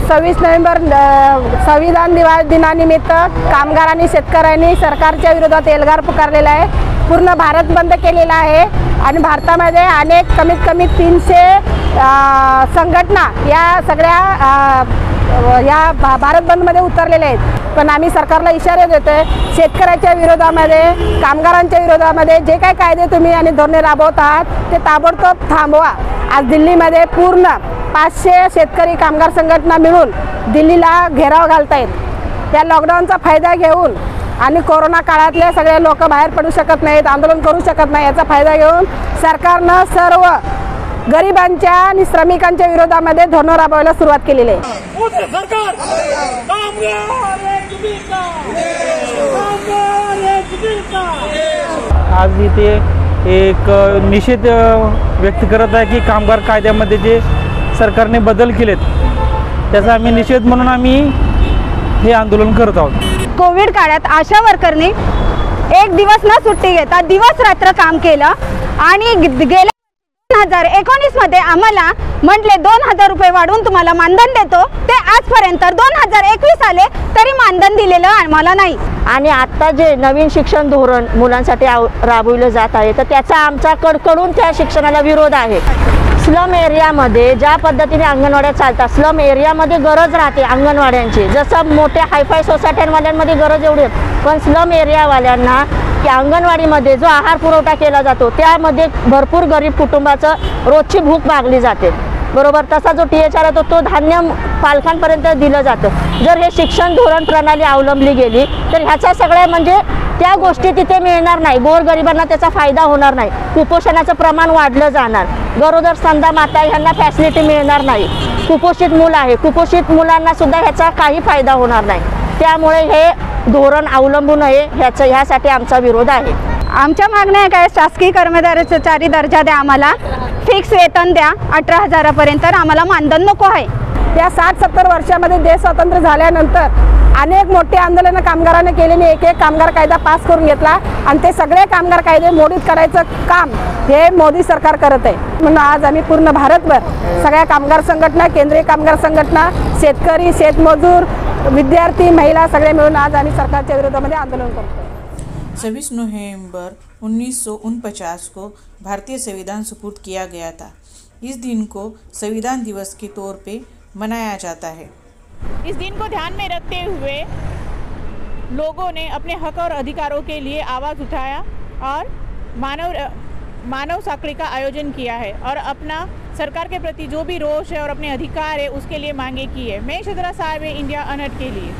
26 November संविधान दिनानिमित्त कामगारांनी शेतकऱ्यांनी सरकारच्या विरोधात एल्गार पुकारलेला आहे। पूर्ण भारत बंद केलेला आहे आणि भारतामध्ये अनेक कमीत कमी 300 संघटना या सगळ्या या भारत बंदमध्ये उतरलेले आहेत। पण आम्ही सरकारला इशारे देतोय, शेतकऱ्याच्या विरोधामध्ये, कामगारांच्या विरोधामध्ये जे काही कायदे तुम्ही आणि धोरणे राबवत आहात ते ताबडतोब थांबवा। आज दिल्लीमध्ये पूर्ण 500 शेतकरी कामगार संघटना मिळून दिल्लीला घेराव घालतायत। त्या लॉकडाऊनचा फायदा घेऊन आणि कोरोना काळातले सगळे लोक बाहेर पडू शकत नाहीत, आंदोलन करू शकत नाही, याचा फायदा घेऊन सरकारनं सर्व गरिबांच्या आणि श्रमिकांच्या विरोधामध्ये धोरण राबवायला सुरुवात केलेली आहे। आज इथे एक निषेध व्यक्त करत आहे की कामगार कायद्यामध्ये जे सरकारने बदल केलेत त्याचा आम्ही निषेध म्हणून आम्ही हे आंदोलन करत आहोत। कोविड काळात आशा वर्करने एक दिवस न सुट्टी घेता दिवस रात्र काम केलं आणि गेल्या 2019 मध्ये आम्हाला म्हटले 2000 रुपये वाढवून तुम्हाला मानधन देतो, ते आजपर्यंत 2021 आले तरी मानधन दिलेलं आम्हाला नाही। आणि आता जे नवीन शिक्षण धोरण मुलांसाठी राबविलं जात आहे तर त्याचा आमचा कडकडून त्या शिक्षणाला विरोध आहे। स्लम एरियामध्ये ज्या पद्धतीने अंगणवाड्या चालतात, स्लम एरियामध्ये गरज राहते अंगणवाड्यांची, जसं मोठ्या हायफाय सोसायट्यांवाल्यांमध्ये गरज एवढी आहे, पण स्लम एरियावाल्यांना की अंगणवाडीमध्ये जो आहार पुरवठा केला जातो त्यामध्ये भरपूर गरीब कुटुंबाचं रोजची भूक भागली जाते, बरोबर। तसा जो THR आहे तो धान्य पालकांपर्यंत दिलं जातं। जर हे शिक्षण धोरण प्रणाली अवलंबली गेली तर ह्याचा सगळ्या म्हणजे त्या गोष्टी तिथे मिळणार नाही, गोरगरिबांना त्याचा फायदा होणार नाही, कुपोषणाचं प्रमाण वाढलं जाणार, गरोदर स्तनदा माता ह्यांना फॅसिलिटी मिळणार नाही, कुपोषित मुलं आहे, कुपोषित मुलांना सुद्धा ह्याचा काही फायदा होणार नाही। त्यामुळे हे धोरण अवलंबू नये ह्यासाठी आमचा विरोध आहे। आमच्या मागण्या काय, शासकीय कर्मचारी दर्जा द्या, आम्हाला फिक्स वेतन द्या 18,000 पर्यंत, आम्हाला मानधन नको आहे। या 60-70 वर्षामध्ये देश स्वतंत्र झाल्यानंतर अनेक मोठे आंदोलन कामगारांनी केलेले, एक कामगार कायदा पास करून घेतला आणि ते सगळे कामगार कायदे मोडीत करायचं काम हे मोदी सरकार करत आहे। म्हणून आज आम्ही पूर्ण भारतभर सगळ्या कामगार संघटना, केंद्रीय कामगार संघटना, शेतकरी, शेतमजूर, विद्यार्थी, महिला सगळे मिळून आज आम्ही सरकारच्या विरोधामध्ये आंदोलन करतो। 26 नवंबर 1949 को भारतीय संविधान सुपुर्द किया गया था। इस दिन को संविधान दिवस के तौर पे मनाया जाता है। इस दिन को ध्यान में रखते हुए लोगों ने अपने हक और अधिकारों के लिए आवाज़ उठाया और मानव साखड़ी का आयोजन किया है और अपना सरकार के प्रति जो भी रोष है और अपने अधिकार है उसके लिए मांगे की है। मैं शतरा साहब इंडिया अनहट के लिए।